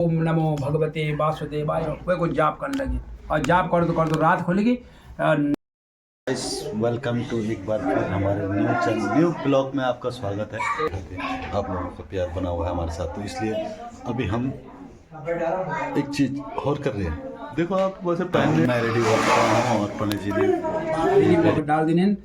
ओम नमो भगवते वासुदेवाय। वे को जाप करने लगी और जाप कर दो रात खुलेगी। वेलकम टू एक बार फिर हमारे न्यू ब्लॉग में आपका स्वागत है। आप लोगों का प्यार बना हुआ है हमारे साथ, तो इसलिए अभी हम एक चीज़ और कर रहे हैं। देखो आप वैसे पहले मैं रेडी हो रहा हूँ और पंडित जी ने डाल दिन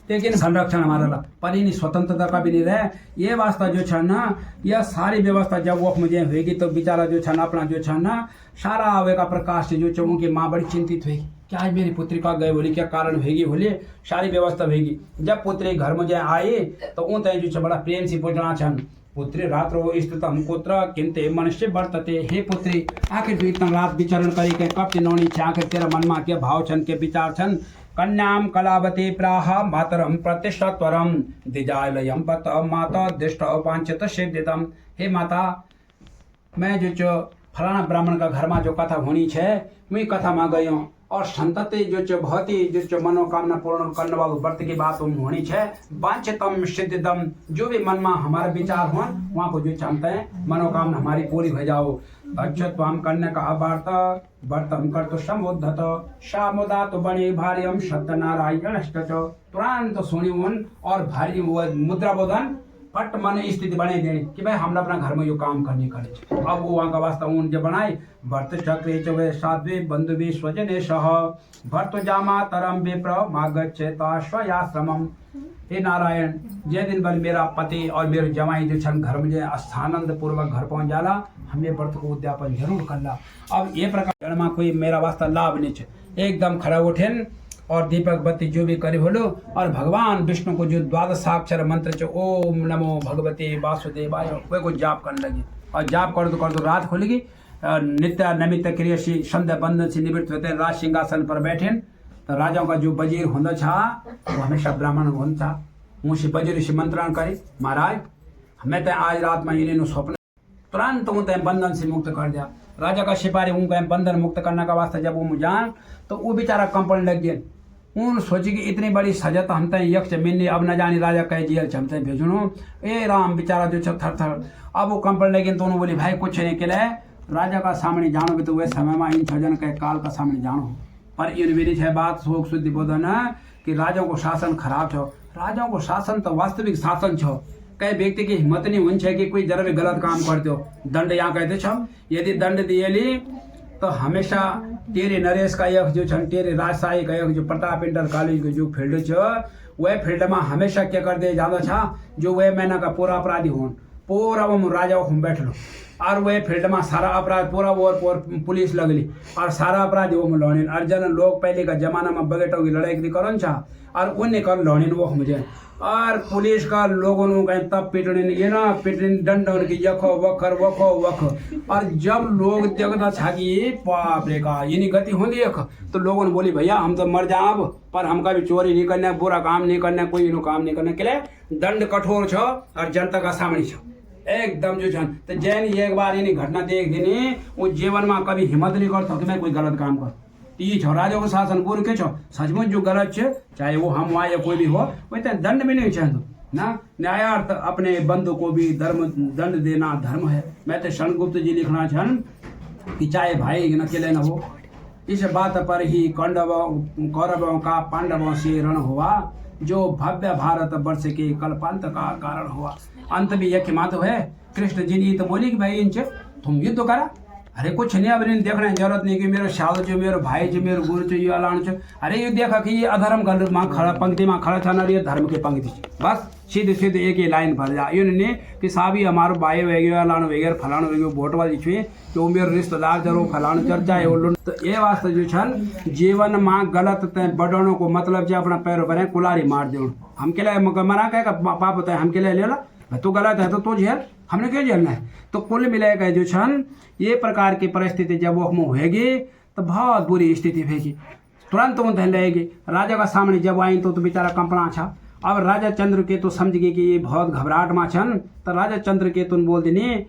लेकिन संरक्षण हमारा ला पर इन स्वतंत्रता का भी नहीं रहे। ये वास्ता जो छ ना, यह सारी व्यवस्था जब वो मुझे होगी तो बेचारा जो छ ना अपना जो छ ना सारा आवेगा प्रकाश से जो चौं की माँ बड़ी चिंतित हुई। क्या आज मेरी पुत्री का गए बोली, क्या कारण होगी बोले, सारी व्यवस्था होगी। जब पुत्री घर में जो आए तो उन तय जो बड़ा प्रेम से पूछना छन, पुत्री रात्रो स्थितम पुत्र किंते मनुष्य वर्तते। हे पुत्री, आखिर तू इतना रात विचरण करी के कब चिन्होनी छे, आखिर तेरा मन में के भाव छन के विचार छन। कन्याम कलावती प्राह मातरम प्रतिष्ठत्वरम दिजालयम पत माता दिष्ट पांचत सिद्धितम। हे माता, मैं जो फलाना ब्राह्मण का घर में जो कथा होनी है मैं कथा में गई हूँ और संतति जो बहुत ही जो मनोकामना पूर्ण करने वाले व्रत की बात होनी है। वांछितम सिद्धितम, जो भी मन में हमारा विचार हो वहाँ को जो चाहते हैं मनोकामना हमारी पूरी हो जाओ। अच्छम कन्या का वार्ता व्रतम कर तो समुद्धत सामुदा तो बने भार्यम सत्यनारायण तुरंत सुनी उन और भारी मुद्रा बोधन पट मन स्थिति बने देनी कि भाई हम अपना घर में यो काम करने करे। अब वो वहाँ का वास्ता उन जो बनाए भर्त चक्रे चवे साध्वे बंधु भी स्वजने सह भर्त जामा तरम विप्र मागच्छेता स्वयाश्रमम। हे नारायण, जे दिन बल मेरा पति और मेरे जमाई जो छन घर में स्थानंद पूर्वक घर पहुंच जाला, हमें व्रत को उद्यापन जरूर करना। अब ये प्रकार में कोई मेरा वास्ता लाभ नहीं है। एकदम खड़ा उठेन और दीपक बत्ती जो भी करे बोलो और भगवान विष्णु को जो द्वादशाक्षर मंत्र जो ओम नमो भगवते वासुदेवाय वे को जाप करने लगी और जाप कर दो रात खुलेगी। नित्य नमित क्रियाशी संध्या बंधन से निवृत्त होते हैं, राज सिंहासन पर बैठे तो राजाओं का जो वजीर होना छा वो हमेशा ब्राह्मण होना छा। मुझे वजीर से मंत्रण करे, महाराज हमें तो आज रात में इन्हें स्वप्न तुरंत उनते बंधन से मुक्त कर दिया। राजा का सिपाही उनको बंधन मुक्त करने का वास्ता जब वो जान तो वो बेचारा कंपन लग गया। उन सोची कि इतनी बड़ी सजा तो हम तय यक्ष मिलनी, अब न जानी राजा कह जेल चमते भेजनो। ए राम बेचारा जो थर थर अब वो कंपन लगे तो उन्होंने बोली भाई कुछ नहीं के राजा का सामने जानो भी तो वह समय में इन छजन के काल का सामने जानो। पर इन मेरी है बात शोक शुद्धि बोधन कि राजाओं को शासन खराब छो। राजाओं को शासन तो वास्तविक शासन छो। कई व्यक्ति की हिम्मत नहीं होनी चाहिए कि कोई जरा भी गलत काम करते हो दंड यहाँ कहते छो। यदि दंड दिए तो हमेशा तेरे नरेश का एक जो छन तेरे राजशाही का एक जो प्रताप इंटर कॉलेज के जो फील्ड छ वह फील्ड में हमेशा क्या कर दे ज्यादा छा जो वह महीना का पूरा अपराधी हो पूरा वो राजा हम बैठ लो और वह फील्ड में सारा अपराध पूरा वो पुलिस लगली और सारा अपराधी वो लौने और जन लोग पहले का जमाना में बगेटों की लड़ाई करो छा और उन्हें कर लौने वो मुझे और पुलिस का लोगों ने कहीं तब पिटने ये ना पिटने दंड उनकी यखो वखर वखो वख। और जब लोग देखता था कि बाप रे का ये नहीं गति होगी तो लोगों ने बोली भैया हम तो मर जाए अब पर हमका भी चोरी नहीं करना, बुरा काम नहीं करना, कोई इनो काम नहीं करने के लिए दंड कठोर छो और जनता का सामने छो एकदम जो छन। तो जैन एक बार इन्हीं घटना देख देनी वो जीवन में कभी हिम्मत नहीं करता कि मैं कोई गलत काम कर। ये छो राजा को शासन पूर्व के छो सचमुच जो गलत है चाहे वो हम वहाँ या कोई भी हो वही तो दंड भी नहीं चाहते ना। न्यायार्थ अपने बंधु को भी धर्म दंड देना धर्म है। मैं तो शरणगुप्त जी लिखना छन कि चाहे भाई न अकेले न हो, इस बात पर ही कौरवों का पांडवों से रण हुआ जो भव्य भारत वर्ष के कल्पांत का कारण हुआ। अंत भी यह मात है। कृष्ण जी ने तो बोली कि भाई इनसे तुम युद्ध करा। अरे कुछ नहीं अब इन्हें देखने की जरूरत नहीं कि मेरे शाल जो मेरे भाई जो मेरे गुरु जो ये अलान जो अरे ये देखा कि ये अधर्म का माँ खड़ा पंक्ति में खड़ा था ना ये धर्म की पंक्ति बस सीधे सीधे एक ही लाइन भर जा इन्होंने कि साहब हमारो भाई वगैरह अलान वगैरह फलाना वगैरह वोट वाली छुए जो मेरे रिश्तेदार जरूर फलाना चर्चा है वो तो ये वास्ते जो छन जीवन में गलत तय बढ़ाने को मतलब जो अपना पैरों पर कुलारी मार दो हम के लिए मना कह पाप होता है हम के लिए ले ला तो गलत है तो झेल हमने क्यों झेलना है। तो कुल मिलाकर जो छन ये प्रकार की परिस्थिति जब वो होगी तो बहुत बुरी स्थिति होगी। तुरंत वो धन रहेगी राजा का सामने जब आई तो बेचारा कंपना छा। अब राजा चंद्र के तो समझ गए कि ये बहुत घबराहट में छन तो राजा चंद्र के तुम बोल देने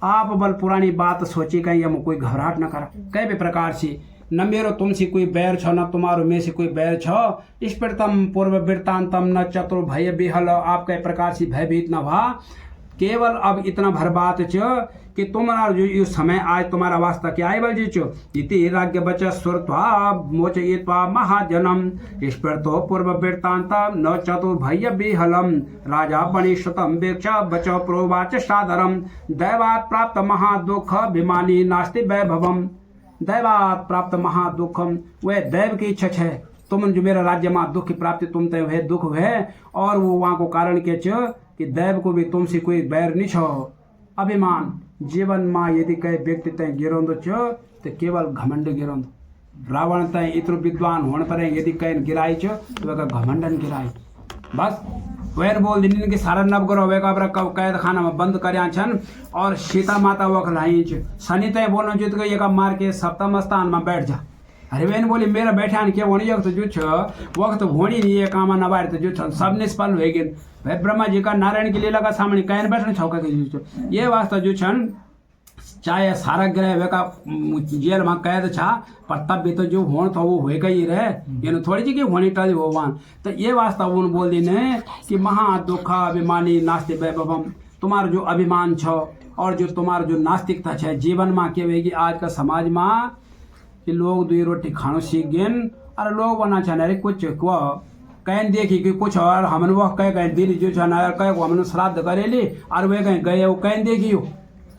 आप बल पुरानी बात सोची कहीं हम कोई घबराहट न करा कई भी प्रकार से न मेरो तुमसे कोई बैर छो न तुम्हारो में से कोई बैर छो इस पर तम पूर्व वृत्तांतम न चतुर भय बिहल आपके प्रकार से भयभीत न भा केवल अब इतना भर बात च कि तुम्हारा जो ये समय आज तुम्हारा वास्ता क्या आए बल जी इति राज्य बच सुरत्वा मोचयित्वा महाजनम ईश्वर तो पूर्व वृत्तांत न चतुर्भय बिहलम राजा बणिशतम वेक्षा बच प्रोवाच सादरम दैवात् प्राप्त महादुख विमानी नास्ति वैभवम। दैवात् प्राप्त महादुखम, वह दैव की इच्छा है तुम जो मेरा राज्य में दुख की प्राप्ति तुम तय है दुख है, और वो वहाँ को कारण के कि दैव को भी तुमसे कोई बैर नहीं छो। अभिमान जीवन में यदि कई व्यक्ति तय गिरोंदो तो केवल घमंड गिरोंदो। रावण तय इतना विद्वान होने पर यदि कई गिराई तो वह घमंडन गिराई। बस वह बोल दिन कि सारा नव ग्रह वे कैद खाना में बंद कर छन और सीता माता वख लाई शनि तय बोलना जुत गई मार के सप्तम स्थान में बैठ जा। अरे बहन बोली मेरा बैठा के होनी तो जो वक्त होनी नहीं है काम नबार तो जो सब निष्फल हो गए। भाई ब्रह्मा जी का नारायण की लीला का सामने कैन बैठने छौका के ये वास्ता जो छन चाहे सारा ग्रह वे का जेल में कैद छा पर तब भी तो जो होन तो वो होएगा ही रहे ये थोड़ी जी की होनी टल हो वान। तो ये वास्ता उन बोल देने कि महा दुख अभिमानी नास्ति वैभवम, तुम्हारा जो अभिमान छो और जो तुम्हारा जो नास्तिकता है जीवन में के वेगी आज का समाज में कि लोग दुई रोटी खानो सीख गए और लोग बना चाहे अरे कुछ को कहीं देखी कि कुछ और हमन वह कहीं दिल जो छना कह को हमन श्राद्ध करेली और वे कहीं गए वो कहीं देखी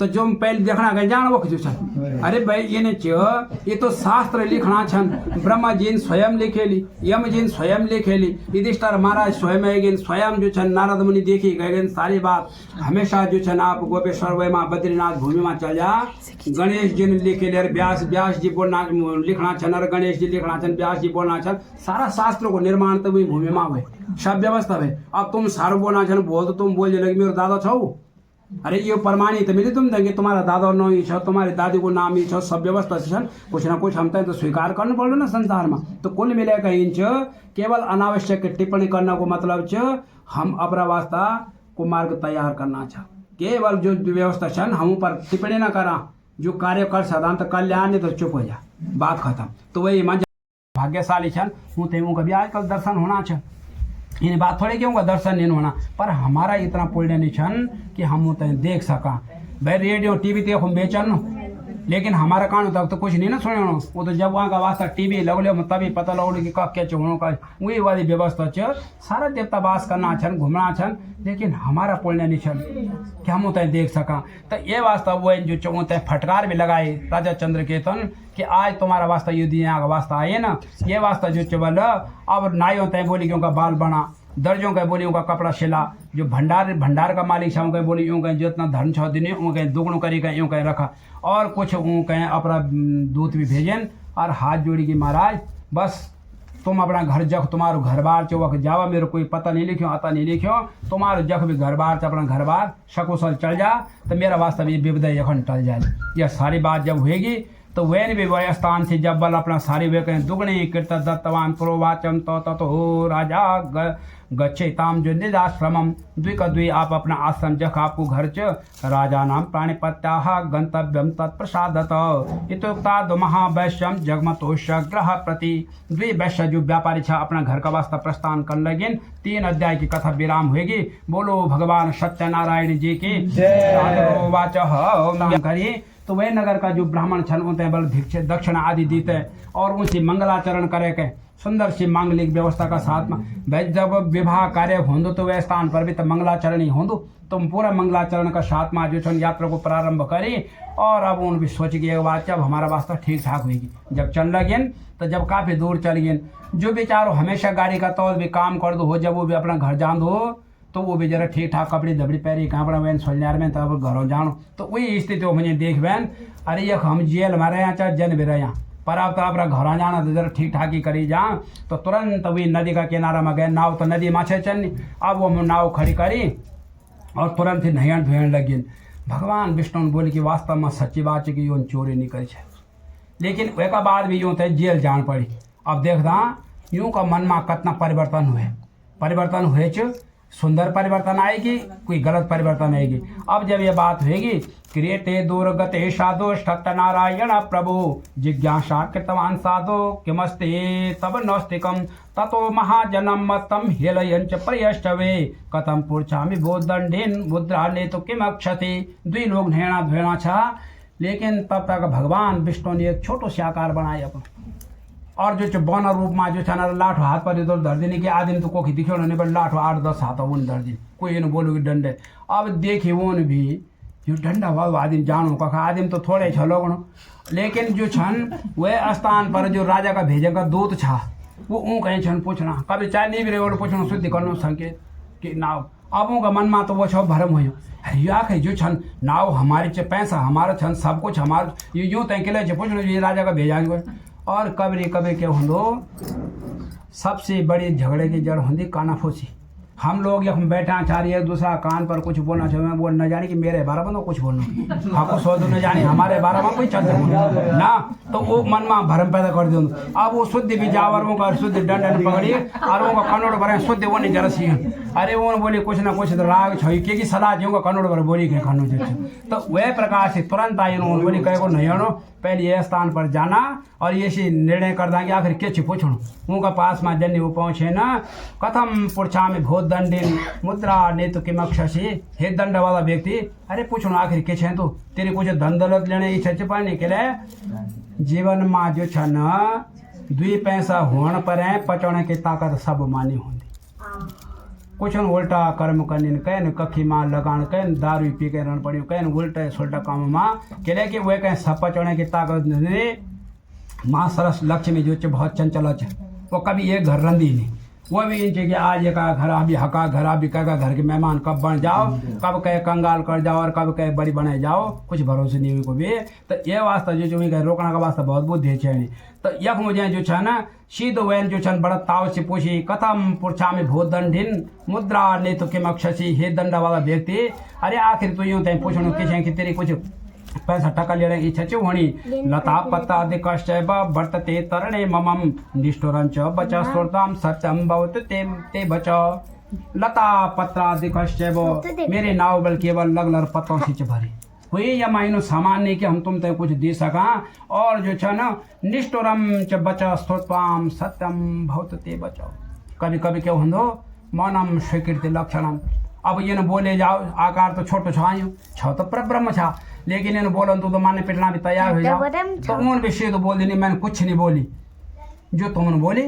तो जो पहले देखना कहीं जान वो जो छन। अरे भाई ये तो शास्त्र लिखना छन, ब्रह्मा जी ने स्वयं लिखेली, यम जी ने स्वयं लिखेली, युधिष्ठिर महाराज स्वयं स्वयं जो छन नारद मुनि देखी गए सारी बात। हमेशा जो छन आप गोपेश्वर वे माँ बद्रीनाथ भूमि में चल जा, गणेश जी ने लिखे और व्यास जी बोलना लिखना छन और गणेश जी लिखना छन व्यास जी बोलना छन। सारा शास्त्रों को निर्माण तो वही भूमि में हुए, सब व्यवस्था है। अब तुम सारो बोलना छन बोल तो तुम बोल लगे मेरे दादा छो, अरे ये प्रमाणित मिले तुम देंगे तुम्हारा दादा नो ही छो तुम्हारी दादी को नाम ही छो, सब व्यवस्था से कुछ ना कुछ हम तो स्वीकार करना पड़ो ना संसार में। तो कुल मिले कहीं केवल अनावश्यक टिप्पणी करने को मतलब हम अपना वास्ता को मार्ग तैयार करना चाह, केवल जो व्यवस्था छन हम पर टिप्पणी ना करा, जो कार्य कर सदा तो कल्याण नहीं तो चुप हो जा, बात खत्म। तो वही मन भाग्यशाली छन हूँ तेमू कभी आजकल दर्शन होना छ इन बात थोड़ी क्यों का दर्शन नहीं होना, पर हमारा इतना पुण्य नहीं छन कि हम देख सका। भाई रेडियो टीवी तो हम बेचन लेकिन हमारा कान तक तो कुछ नहीं ना सुने, वो तो जब वहाँ का वास्ता टीवी लगले तभी पता लगल कि कब क्या होने का वही वाली व्यवस्था सारा देवता वास करना छन घूमना छन, लेकिन हमारा पुण्य नहीं छन कि हम देख सका। तो ये वास्ता वो जो फटकार भी लगाए राजा चंद्रकेतन कि आज तुम्हारा वास्ता युद्ध यहाँ का वास्ता आए ना, ये वास्ता जो चबल अब नाइयों तय बोली क्यों का बाल बना, दर्जों का बोली उनका कपड़ा सिला, जो भंडार का मालिक छा उनका बोली यूँ कहीं जितना धन छो दिन ऊँ कहीं दुगुण करी कहीं यूँ कहीं रखा, और कुछ ऊँ कहीं अपना दूत भी भेजन और हाथ जोड़ी की महाराज बस तुम अपना घर जख तुम्हारो घर बार चौक जावा, मेरे कोई पता नहीं लिखो आता नहीं लिखो, तुम्हारो जख भी घर बार अपना घर बार सकुशल चल जा तो मेरा वास्तव ये विपदा यखन टल जाए। यह सारी बात जब होगी तो वैन भी वह स्थान से जब बल अपना सारी वे कहें दुगनी कृत दत्तवान प्रोवाचम तो ततो राजा गच्छेताम जो निजाश्रमम द्विकद्वि आप अपना आश्रम जख आपको घर च राजा नाम प्राणिपत्या गंतव्यम तत्प्रसादत इतुक्ता दो महावैश्यम जगमतोषग्रह प्रति द्वि वैश्य जो व्यापारी छा अपना घर का वास्ता प्रस्थान कर लगिन। 3 अध्याय की कथा विराम होगी। बोलो भगवान सत्यनारायण जी की वाच करिए। तो वह नगर का जो ब्राह्मण छन उनते बल भिक्ष दक्षिणा आदि दीते और उनसे मंगलाचरण करे के सुंदर सी मांगलिक व्यवस्था का साथ में भाई जब विवाह कार्य होंदो तो वह स्थान पर भी तो मंगलाचरण ही होंदो, तुम पूरा मंगलाचरण का साथ में जो छन यात्रा को प्रारंभ करी। और अब उन भी सोच की एक बात जब हमारा वास्ता ठीक ठाक होगी, जब चल लगे तो जब काफी दूर चल गए जो बेचारो हमेशा गाड़ी का तौल भी काम कर दो हो, जब वो भी अपना घर जान दो तो वो भी जरा ठीक ठाक कपड़े दबड़ी पहरी कहाँ पड़ा वैन सोलनार में तब घरों जानो तो वही स्थिति मुझे देख वैन अरे ये हम जेल में रहे चाहे जन भी रहे पर अब तो अपना घर जाना तो जरा ठीक ठाक ही करी जा। तो तुरंत वही नदी का किनारा में गए, नाव तो नदी माछे चलनी, अब वो नाव खड़ी करी और तुरंत ही नहन धोन लगी। भगवान विष्णु बोले कि वास्तव में सच्ची बात है कि यूँ चोरी नहीं करी, लेकिन एक बाद भी यूँ थे जेल जान पड़ी। अब देखदा यूँ का मन में कितना परिवर्तन हुए सुंदर परिवर्तन आएगी, कोई गलत परिवर्तन आएगी। अब जब ये बात होगी, क्रियते दुर्गते साधो सत्य नारायण प्रभु जिज्ञासा कृतवान साधो किमस्ते तब नौस्तिकम ततो महाजनम मतम हेलयंच प्रयष्टवे कथम पुरछामि बोधंडीन मुद्रा ने तो किम अक्षति। दुई लोग नैना धोना छा, लेकिन तब तक भगवान विष्णु ने एक छोटो से आकार बनाए अपन और जो बौना रूप में जो छा लाठो हाथ पर इधर धर देने के आदमी तो कोखी दिखो नहीं, पर लाठो 8-10 हाथ उन धर दी, कोई इन बोलो कि डंडे। अब देखे उन भी जो डंडा वाला आदमी जानो कखा आदमी तो थोड़े छ लोग, लेकिन जो छन वह स्थान पर जो राजा का भेजे का दूत छा वो कहीं छन पूछना कभी चाहे नहीं भी रहे पूछना शुद्धि करना संकेत कि नाव। अब उनका मन में तो वो छो भरम हो या जो छन नाव हमारे पैसा हमारा छन सब कुछ हमारा ये यूँ तय के पूछना ये राजा का भेजा। और कभी कभी क्या होंदो, सबसे बड़ी झगड़े की जड़ होंगी कानाफूसी। हम लोग हम बैठा चाह रही एक दूसरा कान पर कुछ बोलना चाहिए, मैं बोल न जाने कि मेरे बारे में कुछ बोलना आपको सौ दो न जाने हमारे बारे में कोई चल ना, तो वो मन में भरम पैदा कर दो। अब वो शुद्ध भी जावर का शुद्ध दंड पकड़ी और वो कन्नौड़ भरे शुद्ध वो नहीं जरा सी अरे वो बोले कुछ ना कुछ तो राग छ की सलाह जो कन्नौड़ भर बोली के खनो तो वह प्रकार से तुरंत आई उन्होंने बोली कहे को नहीं आनो, पहले ये स्थान पर जाना और ये से निर्णय कर देंगे आखिर के पूछो उनका पास में जन्य वो पहुँचे ना। कथम पुरछा में भूत दंडिन मुद्रा ने तो किम अक्षसी। हे दंड वाला व्यक्ति, अरे पूछो आखिर के छे तो तेरे कुछ धन दौलत लेने इच्छा पाने के लिए जीवन में जो छ न 2 पैसा होने पर है पचाने की ताकत सब मानी होती। कुछ उल्टा कर्म करने कहन कखी मां लगान कहन दारू पी के रण पड़ी कहन उल्टा सुल्टा काम मां के कि वे कहें सब पचाने की ताकत ने माँ सरस लक्ष्मी जो बहुत चंचल वो कभी एक घर रंदी नहीं, वो भी इन कि आज एक घर अभी हका घर अभी कहेगा घर के मेहमान कब बन जाओ, कब कहे कंगाल कर जाओ और कब कहे बड़ी बनाए जाओ, कुछ भरोसे नहीं हुई को भी। तो ये वास्ता जो कहे रोकना का वास्ता बहुत बुद्धि है। तो यह मुझे जो छा ना सीध वैन जो छन बड़ा ताव से पूछी कथम पुरछा में भूत दंडिन मुद्रा ने तो किम अक्षसी। हे दंडा वाला व्यक्ति, अरे आखिर तो यूँ तय पूछो कि तेरी कुछ पैसा टका लेने की इच्छा होनी। लता पत्ता आदि कष्ट वर्तते तरणे ममम निष्ठुरंच बच श्रोताम सत्यम भवत ते बच। लता पत्ता आदि कष्ट मेरे नाव बल केवल लगलर पत्तों से भरे हुई या मायनो सामान्य कि हम तुम तय कुछ दे सका। और जो छ न निष्ठुरम च बच श्रोताम सत्यम भवत ते बच। कभी कभी क्या होंदो मौनम स्वीकृति लक्षणम। अब ये न बोले जाओ आकार तो छोटो छ तो परब्रह्म छ, लेकिन इन बोलो तो मानने पिटना भी तैयार हो जाओ। तो उन विषय तो बोल देनी मैंने कुछ नहीं बोली, जो तुमने बोली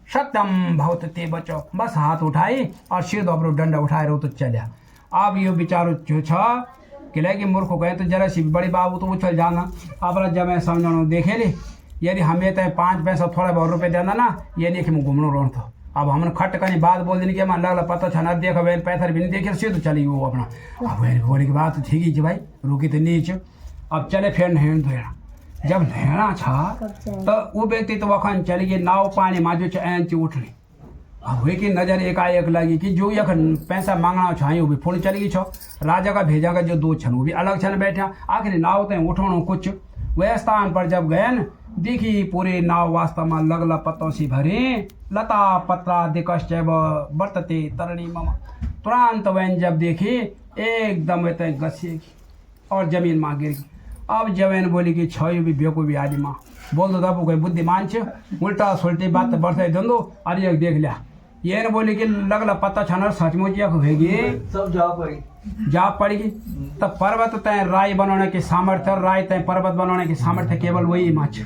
सत्यम भवत ते बचो। बस हाथ उठाई और सिर दोपरो डंडा उठाए रहो तो चलिया। अब ये विचारो जो छ कि मूर्ख गए तो जरा सी बड़ी बाबू तो उछल जाना। अब जब मैं समझो देखे ली यदि हमें तो 5 पैसा थोड़ा बहुत रुपये देना ना, ये नहीं कि मैं घूमनो रोन तो अब हमने खट कहीं बात बोल देनी कि मैं लगला पता छा न देखा वैन पैथर भी नहीं देखे सीधे तो चली वो अपना। अब वैन बोले की बात ठीक ही भाई रुकी तो नीचे। अब चले फिर नहन धोना, जब नहना छा तो वो व्यक्ति तो वखन चली गई नाव पानी में जो ऐंच उठनी। अब हुई की नजर एकाएक लगी कि जो यख पैसा मांगना छाई वो भी फुल चली गई छो। राजा का भेजा का जो 2 छन वो भी अलग छन बैठा। आखिर नाव तय उठो कुछ वह स्थान पर जब गए न देखी पूरे नाव वास्तव में लगला पत्तों से भरे। लता पत्रा दिकश्च वर्तते तरणी मम। तुरंत वैन जब देखी एकदम तय घसी और जमीन में गिर गई। अब जवैन बोली कि छो भी बेको भी आदि माँ बोल दो तब कोई बुद्धिमान छ उल्टा सुल्टी बात बरसाई दो। अरे एक देख लिया ये न बोली कि लगला पत्ता छाना सचमुच यह होगी सब जा पड़ेगी। तब पर्वत तय राय बनाने की सामर्थ्य राय तय पर्वत बनाने की सामर्थ्य केवल वही माच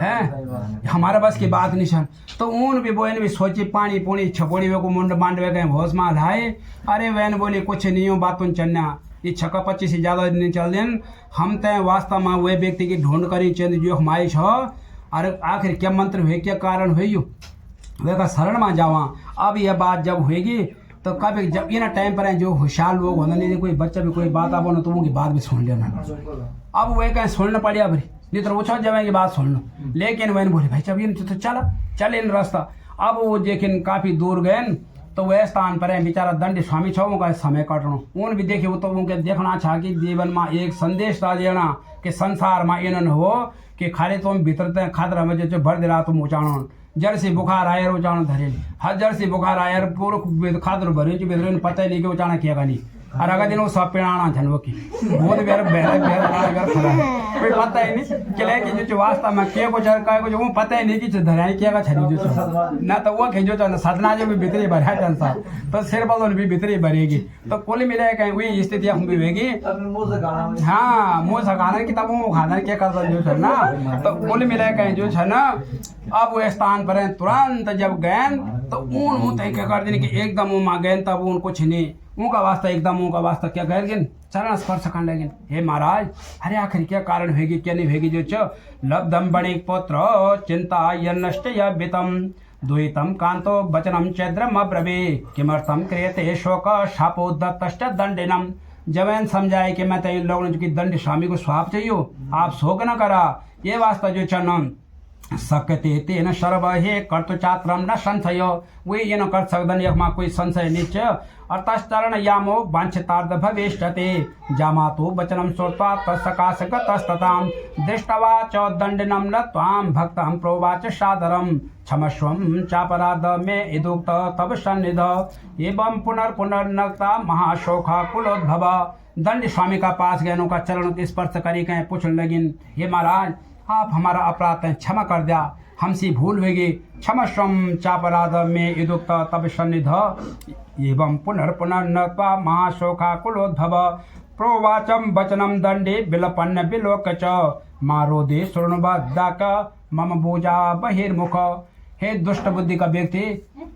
है, हमारे बस की बात नहीं सर। तो ऊन भी बोन भी सोची पानी पुणी छपोड़ी वे को मुंड मांडवे गए होश में लाए। अरे वैन बोली कुछ नहीं हो बातों चलना ये 26-25 से ज़्यादा नहीं चल देन। हम तय वास्तव में वह व्यक्ति की ढूंढ करी चंद जो हमारी छ। अरे आखिर क्या मंत्र हुए क्या कारण हुई वे का शरण में जावा। अब यह बात जब होगी तो कभी जब इन टाइम पर जो होशियार लोग होना नहीं कोई बच्चा भी कोई बात आप तो उनकी बात भी सुन लेना। अब वह कहीं सुनना पड़िया भाई नहीं तो वो छो जब की बात सुन लो। लेकिन वह बोले भाई जब इन तो चल इन रास्ता। अब वो लेकिन काफ़ी दूर गए तो वह स्थान पर है बेचारा दंड स्वामी छो का समय काटना। उन भी देखे वो तो उनके देखना चाह कि जीवन में एक संदेश था देना कि संसार में इन हो कि खाली तुम भीतर खादर में जो भर दे रहा तुम उचाणो जड़ से बुखार आयर उचाण धरे हर जड़ से बुखार आयर पूरा खादर भरे बेदरे पता नहीं कि उचाणा किया नहीं और अगर दिन वो सब पेड़ाना छन वो की बहुत बेर बेर बेर खड़ा कोई पता ही नहीं चले कि जो वास्ता में के को जर का को वो पता ही नहीं कि धराई किया का छनी जो ना तो वो के जो सदना जो भी भीतरी भरा जन सा तो सिर बदल भी भीतरी भरेगी तो कुल मिला कहीं वही स्थिति हम भी होगी हाँ मुँह सकाना कि तब वो खाना क्या करता जो है ना तो कुल मिला कहीं जो है ना अब वो स्थान पर तुरंत जब गए तो ऊन तय क्या कर देने कि एकदम वो माँ गए तब उन कुछ नहीं उनका वास्ता एकदम उनका वास्ता क्या कर गिन चरण स्पर्श कर लेकिन हे महाराज अरे आखिर क्या कारण होगी क्या नहीं होगी जो च लब्धम बणि पुत्र चिंता यन्नष्ट यबितम द्वैतम कांतो वचनम चैद्रम अब्रवे किमर्थम क्रियते शोक शापोदत्तश्च दंडिनम जब इन समझाए कि मैं तो इन लोगों की दंड स्वामी को स्वाप चाहिए आप शोक न करा ये वास्ता जो चनम सकते तेन सर्व हे कर्तु चात्रम न संशय वे ये न कर सकदन यमा कोई संशय निच अर्थचरण यामो वांछितार्थ भविष्यते जामातो वचनम श्रुत्वा तत्सकाशक तस्तताम दृष्टवा च दंडिनम न त्वां भक्तं प्रोवाच सादरम क्षमस्वं चापराध में इदुक्त तब सन्निध एवं पुनर्पुनर्नक्ता महाशोका कुलोद्भव दंड स्वामी का पास गए का चरण स्पर्श करी कहीं पूछने लगिन हे महाराज आप हमारा अपराध क्षमा कर दिया हमसे भूल होगी क्षमस्वम चापराध में इदुक्त तब सन्निध एवं पुनर्पुनर्नक्त्वा महाशोका कुलोद्भव प्रोवाचम वचनम दंडे विलपन्न विलोक च मारोदे शृणुबद्धाक मम भुजा बहिर्मुख हे दुष्ट बुद्धि का व्यक्ति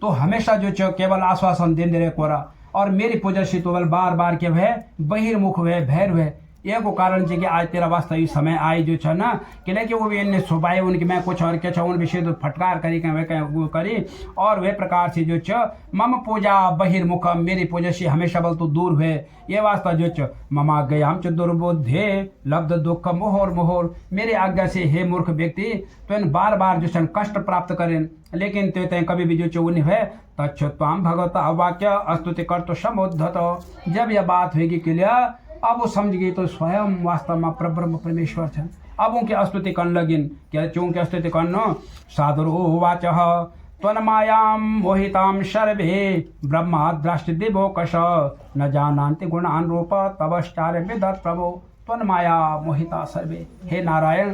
तो हमेशा जो केवल आश्वासन देने रहे कोरा और मेरी पूजा से तो बार बार के वह बहिर्मुख हुए भैर हुए एक कारण है कि आज तेरा वास्तविक समय आई जो है ना कि लेकिन वो भी इन्हें छुपाए उनकी मैं कुछ और क्या उन विषय तो फटकार करी कहीं वो करी और वे प्रकार से जो मम पूजा बहिर्मुख मेरी पूजा से हमेशा बल तो दूर हुए ये वास्ता जो ममा गयाम च दुर्बुद्धे लब्ध दुख मोहर मोहर मेरे आज्ञा से हे मूर्ख व्यक्ति तो इन बार बार जो कष्ट प्राप्त करें लेकिन ते कभी भी जो उन्हें है तत्म भगवत वाक्य अस्तुति कर तो समुद्धत जब यह बात होगी क्लियर अब वो समझ गई तो स्वयं वास्तव में परब्रह्म परमेश्वर छन अब उनकी स्तुति करने लगिन क्या चूंकि स्तुति करनो साधुर्वाच त्वन्मायां मोहितां सर्वे ब्रह्मा दृष्टि दिवोकश न जानन्ति गुणान् रूप तवश्चार्य विदत् प्रभो त्वन्माया मोहिता सर्वे हे नारायण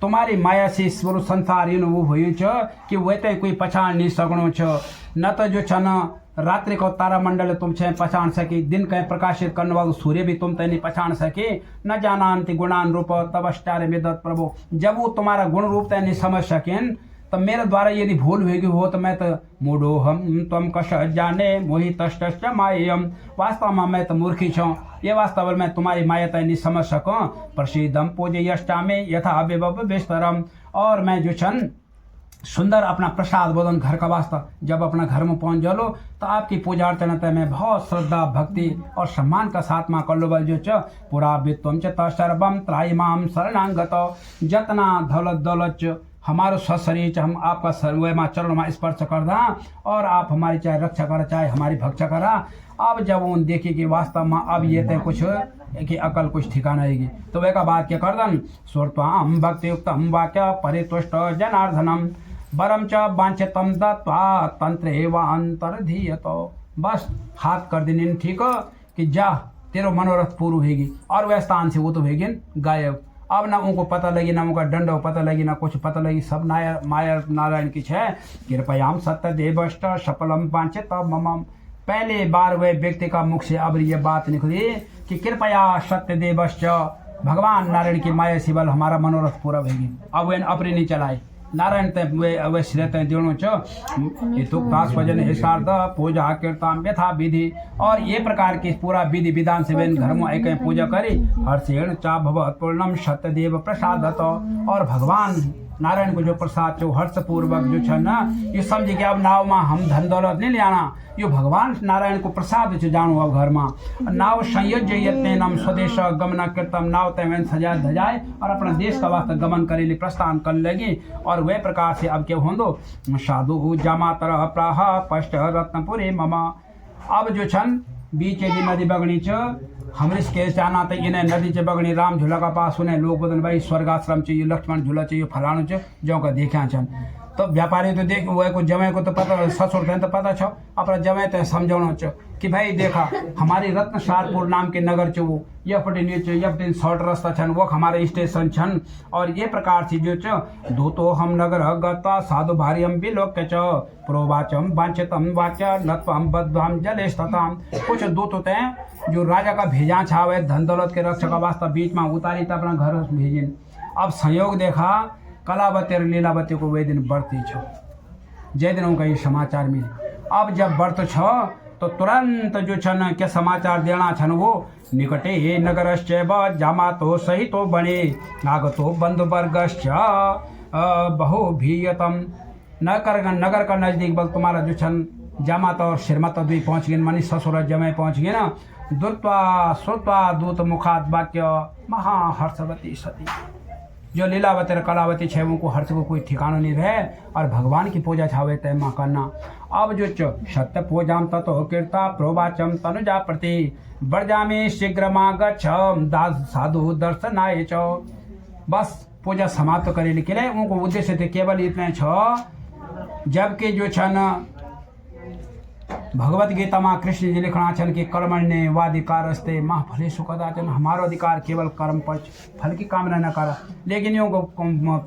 तुम्हारी माया से स्वरूप संसार इन वो हुई कि वे तो कोई पहचान नहीं सकनो छ न तो जो छ न रात्रि को तारा मंडल तुम छे पहचान सके दिन कहीं प्रकाशित करने वाला सूर्य भी तुम तय नहीं पहचान सके न जानन्ति गुणान रूप तवश्चार्य विदत् प्रभु जब वो तुम्हारा गुण रूप तय नहीं समझ सकें तो मेरे द्वारा यदि भूल होगी हो तो मैं तो मूढ़ो हम तुम कश जाने मोहि तष्ट मायम वास्तव में मैं तो मूर्खी छूँ ये वास्तव में तुम्हारी माया तय नहीं समझ सकूँ प्रसिद्धम पूजयष्टा में यथा विभव विस्तरम और मैं जो छन सुंदर अपना प्रसाद बोधन घर का वास्ता जब अपना घर में पहुंच जालो तो आपकी पूजा अर्चना में बहुत श्रद्धा भक्ति और सम्मान का साथ में कर लो बल जो पूरा वित्वम च सर्वम त्राईमाम शरणांगत जतना दौलत दौलत हमारे शरीर हम आपका सर्व माँ चरण में स्पर्श कर दा और आप हमारी चाहे रक्षा करा चाहे हमारी भक्षा करा अब जब उन देखी कि वास्तव में अब ये तय कुछ कि अकल कुछ ठिकाना आएगी तो वे का बात क्या कर दन स्वर्त्वाम भक्तियुक्तम वाक्य परितुष्ट जनार्दनम बरम च वांछितम दत्वा तंत्र एवंतरधीयत बस हाथ कर देने ठीक कि जा तेरो मनोरथ पूर्ण होगी और वह स्थान से वो तो होगी गायब अब ना उनको पता लगी ना उनका दंड पता लगी ना कुछ पता लगी सब माया नारायण की है कृपयाम सत्य देवष्ट सफलम वांछित मम पहले बार वह व्यक्ति का मुख से अब ये बात निकली कि कृपया सत्य देवश्च भगवान नारायण की माया से बल हमारा मनोरथ पूरा होगी अब वह अपने नहीं चलाए नारायण तय अवश्य तय दिणु चुक्तास्वजन हिसार्थ पूजा कीर्तन यथा विधि और ये प्रकार के पूरा विधि विधान से घर में एक पूजा करी हर्षेण चा भवत पूर्णम सत्यदेव प्रसादत और भगवान नारायण को जो प्रसाद जो हर्षपूर्वक जो है ना ये समझे कि अब नाव में हम धन दौलत नहीं ले आना यो भगवान नारायण को प्रसाद जो जानो अब घर में नाव संयोज्य यत्न नम स्वदेश गमन कीर्तन नाव तय सजाए धजाए और अपना देश का वास्ते गमन करेली प्रस्थान कर लेगी और वह प्रकार से अब क्या होंदो साधु जामातर प्राह पष्ट रत्नपुरी ममा अब जो छन बीच नदी बगनी च हमरिस के जाना तो इन्हें नदी च बगनी राम झूला का पास उन्हें लोग बदन भाई स्वर्गाश्रम चाहिए लक्ष्मण झूला चाहिए फलानु च जो का देखा छन तो व्यापारी तो देख वो को जमे को तो पता ससुर थे तो पता छो अपना जमे ते समझाना छो कि भाई देखा हमारी रत्नसारपुर नाम के नगर छो वो यह पटे नीचे यह पटे शॉर्ट रास्ता छन वो हमारे स्टेशन छन और ये प्रकार से जो छो दो तो हम नगर गता साधु भारी हम भी लोग के छो प्रोवाचम वांछितम वाच्य नत्वम बद्धाम जलेस्तताम कुछ दो तो ते जो राजा का भेजा छावे धन दौलत के रक्षक का वास्ता बीच में उतारी तो अपना घर भेजिन। अब संयोग देखा कलावती और लीलावती को वे दिन बढ़ती छो जय दिन उनका ये समाचार मिले। अब जब बढ़त छो तो तुरंत जो छन क्या समाचार देना छन वो निकटे नगरश्चैव जामा तो सही तो बने नागतो बंधु वर्गश्च बहु भीयतम नगर का नजदीक बल तुम्हारा जो छन जामाता और शिरमाता भी पहुंच गए मनी ससुर जमे पहुंच गए ना दुर्त्वा श्रुत्वा दूत मुखात वाक्य महाहर्षवती सती जो लीलावती और कलावती छे उनको हर्ष को कोई ठिकाना नहीं रहे और भगवान की पूजा छावे तय माँ करना। अब जो सत्य पूजाम ततो कीर्ता प्रोवाचम तनुजा प्रति बरजामे शीघ्र गच्छ दास साधु दर्शनाय च। बस पूजा समाप्त करे के लिए उनको उद्देश्य थे केवल इतने छो जबकि जो छन भगवत गीता में कृष्ण जी लिखना छन कि कर्मण्य वाधिकार अस्ते माँ फले सुखदाचन हमारो अधिकार केवल कर्म पर फल की कामना न करा लेकिन यूँ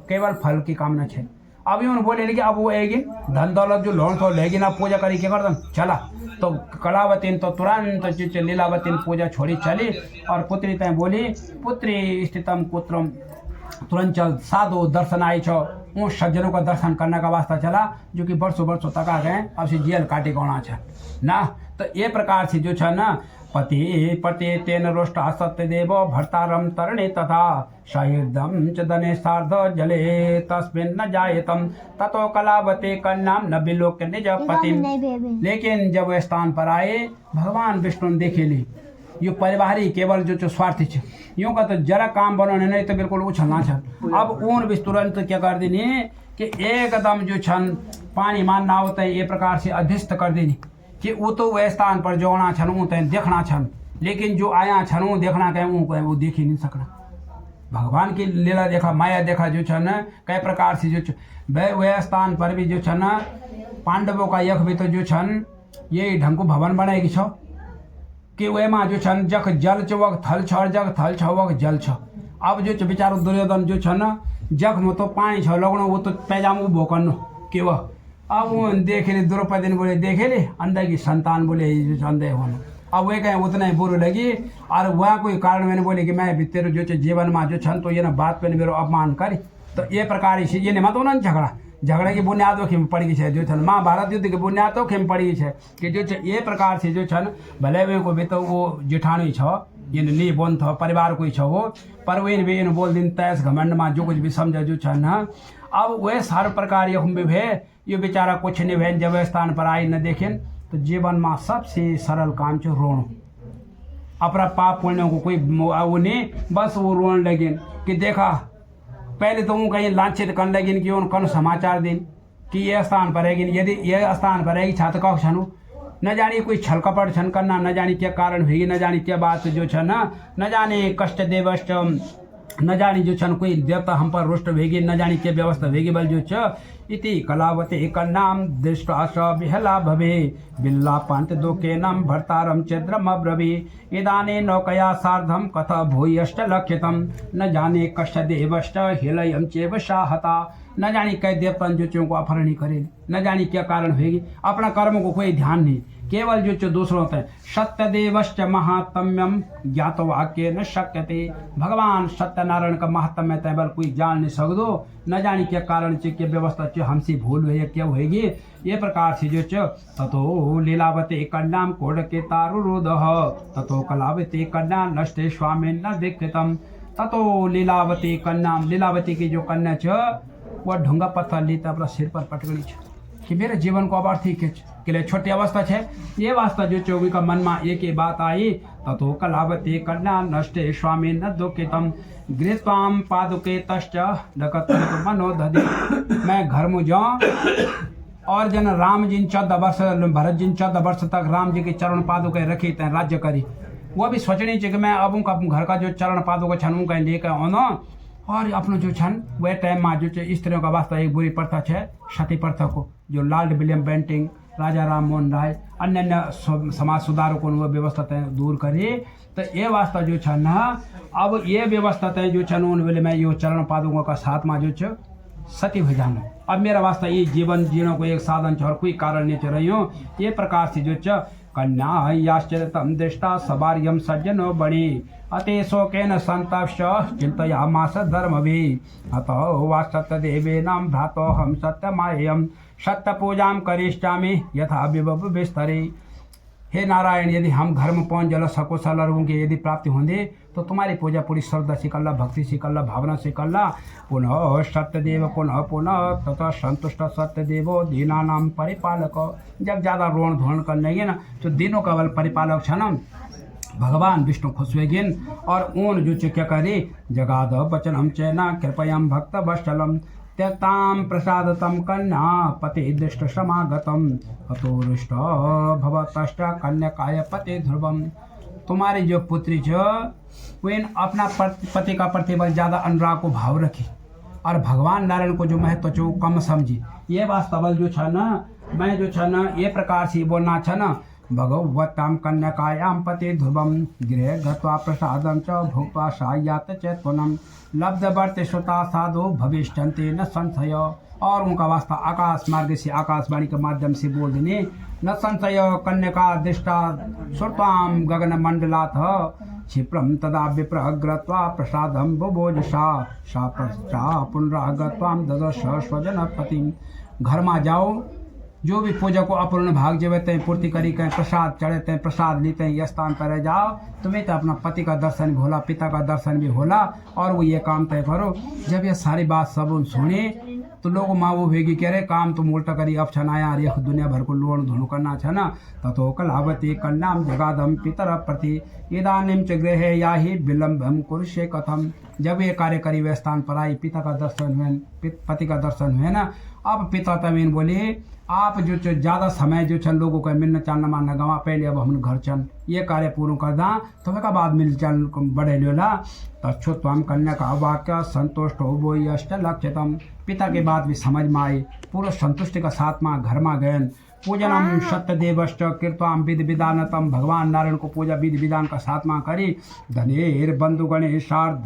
केवल फल की कामना छे। अब यूँ बोले लेकिन अब वो आएगी धन दौलत जो लोन तो लेकिन अब पूजा करी के कर चला तो कलावती तो तुरंत लीलावती पूजा छोड़ी चली और पुत्री तय बोली पुत्री स्थितम पुत्रम तुरंत चल साधु दर्शन आई छो उन सज्जनों का दर्शन करने का वास्ता चला जो कि वर्षों तक आ गए अब से जेल काटे गोना छे ना। तो ये प्रकार से जो छे ना पति पते तेन रोष्ट सत्य देव भर्तारम तरणे तथा शाहिर्दम च दने सार्ध जले तस्मिन् न जायतम ततो कलावते कन्याम न बिलोक निज पति। लेकिन जब वे स्थान पर आए भगवान विष्णु ने देखे ली यो परिवारी केवल जो स्वार्थी छे यूँ का तो जरा काम बनाने नहीं तो बिल्कुल उछलना छन। अब ऊन भी तुरंत क्या कर देनी कि एकदम जो छन पानी मानना होता है ये प्रकार से अध्यस्त कर देनी कि वो तो वह स्थान पर जो आना छन वो देखना छन लेकिन जो आया छन वो देखना कहें वो देख ही नहीं सकना। भगवान की लीला देखा माया देखा जो छन कई प्रकार से जो वह स्थान पर भी जो छन पांडवों का यख भी तो जो छन ये ढंग को भवन बनाएगी छो कि वे माँ जो छन जख जल छ वक थल छ और जग थल छ वक जल छ। अब जो बेचारो दुर्योधन जो छन जख में तो पानी छ लगनो वो तो पैजाम उभो करनो कि वह अब वो देखे ले द्रौपदी बोले देखे ले अंदर की संतान बोले जो अंदर होना अब वे कहें उतना ही बुरी लगी और वह कोई कारण मैंने बोले कि मैं भी तेरे जो जीवन में जो छन तो ये ना बात पे मेरे अपमान करी तो ये प्रकार से ये मत होना झगड़े की बुनियाद खेम पड़ी है जो छन महाभारत युद्ध की बुनियाद तो खेम पड़ी है कि जो ये प्रकार से जो छन भले वे को भी तो वो जेठानी छ इन ली बोन था परिवार कोई छ वो पर वे भी इन बोल दिन तैस घमंड में जो कुछ भी समझा जो छन अब वे सारे प्रकार ये भी है ये बेचारा कुछ नहीं है जब स्थान पर आई न देखें तो जीवन में सबसे सरल काम छ रोनो अपना पाप पुण्य को कोई वो नहीं बस वो रोने लगे कि देखा पहले तो वो कहीं लांछित करने लगे कि उन कौन समाचार दिन कि ये स्थान पर रहेगी यदि ये स्थान पर रहेगी छात्र का छनु न जानी कोई छल कपट छन करना न जानी क्या कारण होगी न जानी क्या बात जो छन न जाने कष्ट देवष्ट न जानी जो छन कोई देवता हम पर रुष्ट भेगी न जानी क्या व्यवस्था भेगी बल जो छ इति कलावते कन्नाम दृष्ट आश विहला भवे बिल्ला पंत दोके नाम भर्तारम चेद्रम अब्रवी इदाने नौकया सार्धम कथ भूयश्च लक्षितम न जाने कष्ट देवश्च हिलयम चेव शाहता। न जानी कई देवता जो को अपहरण करे न जानी क्या कारण होगी अपना कर्म को कोई ध्यान नहीं केवल जो दूसरों होता है सत्य देवश्च महात्म्यम ज्ञात वाक्य न शक्यते भगवान सत्यनारायण का महात्म्य तैबल कोई जान नहीं सकदो न जानी क्या कारण चे क्या व्यवस्था चे हमसे भूल हुई क्या होगी ये प्रकार से जो ततो लीलावते कन्याम कोड के तारुरोध ततो कलावते कन्या नष्टे स्वामी न दीक्षितम ततो लीलावती कन्याम लीलावती की जो कन्या छ वह ढूंगा पत्थर लेता अपना सिर पर पटकनी छ कि मेरे जीवन को अबार्थी के लिए छोटी अवस्था है ये वास्ता जो चौबी का मन में एक ही बात आई ततो कलावती कन्या नष्टे स्वामी न दुखितम गृहत्वाम पादुके तश्च मनो दधि मैं घर में जाऊँ और जन राम जी 14 वर्ष भरत जी 14 वर्ष तक राम जी के चरण पादुके रखी तय राज्य करी वो भी सोचनी चाहिए कि मैं अब उनका घर का जो चरण पादुका छनू का लेकर आना और अपनो जो छन वह टाइम में जो स्त्रियों का वास्ता एक बुरी प्रथा है सती प्रथा को, जो लॉर्ड विलियम बेंटिंग, राजा राम मोहन राय, अन्य अन्य समाज सुधारकों ने वह व्यवस्था तय दूर करी। तो ये वास्ता जो छन ना अब ये व्यवस्था तय जो छन उन वेले में यो चरण पादुकों का साथ में जो छ सती हो जाना। अब मेरा वास्ता ये जीवन जीने को एक साधन छ और कोई कारण नहीं चल रही हूँ। ये प्रकार से जो छ कन्या याश्चर्यतम दृष्टा सबार्यम सज्जनो बड़ी अते शोकेन संतप्श चिंतयामास धर्म भी अतो वा सत्य देवे नाम भ्रातो हम सत्यमायम सत्य पूजाम करिष्यामि यथा विभव विस्तरे। हे नारायण, यदि हम घर में पहुंच जल सकुशल होंगे, यदि प्राप्ति होंगे तो तुम्हारी पूजा पूरी श्रद्धा से कर ला, भक्ति से कर ला, भावना से कर ला। पुनः सत्यदेव पुनः पुनः तथा संतुष्ट सत्यदेवो दीना नाम परिपालक। जब ज़्यादा रोण धोण करने ना तो दिनों का बल परिपालक छ न भगवान विष्णु खुश हुएगिन। और ऊन जो क्या करे जगाद वचनम चैना कृपयम भक्त वत्सलम त्यक्ताम प्रसादतम कन्या पति दृष्ट समागतम अतोरुष्ट भवतष्ट कन्याकाय पति ध्रुवम। तुम्हारी जो पुत्री जो वे अपना पति का प्रति बल ज़्यादा अनुराग को भाव रखी और भगवान नारायण को जो महत्व जो कम समझी। ये वास्तव जो छ न मैं जो छ न ये प्रकार से बोलना छ न भगवताम कन्याकायाम पति ध्रुवम गृह गत्वा प्रसादम च भुक्त्वा सायात चैतवनम लब्धवर्ते श्रोता साधु भविष्यन्ते न संशय। और उनका वास्ता आकाश मार्ग से आकाशवाणी के माध्यम से बोल देने न संशय कन्या दृष्टा श्रुताम गगन मंडलाथ क्षिप्रम तदा विप्रह गत्वा प्रसादम बुभोज सा पुनरागत्वाम ददर्श स्वजन पति। घर में जाओ, जो भी पूजा को अपूर्ण भाग जब हैं पूर्ति करी कहीं प्रसाद चढ़ते हैं, प्रसाद लेते हैं, ये स्थान पर जाओ, तुम्हें तो अपना पति का दर्शन भी होला, पिता का दर्शन भी होला। और वो ये काम तय करो। जब ये सारी बात सब सुने तो लोग माँ वो भेगी कह रहे काम तुम उल्टा करी अब छनाया अरे दुनिया भर को लोण धोणु करना छ न तथो कलावती कन्याम जगादम पितर प्रति इदानीम च गृह या ही विलम्बम कुरुषे कथम। जब ये कार्य करी वे स्थान पर आई, पिता का दर्शन हुए, पति का दर्शन हुए ना। अब पिता तमीन बोले आप जो ज़्यादा समय जो छन लोगों का मिलना चालना मानना गवा, पहले अब हम घर चल ये कार्य पूर्ण कर दा तो का बाद मिल चल बढ़े लोला तच्छो त्वम कन्या का वाक्य संतुष्ट हो वो अष्ट लक्ष्यतम। पिता के बाद भी समझ में आई, पूरा संतुष्टि का साथ में घर में गए। पूजनम सत्यदेवश्च कीर्तवाम विधि विधानतम। भगवान नारायण को पूजा विधि विधान का साथ में करी। धनेर बंधु गणेशार्ध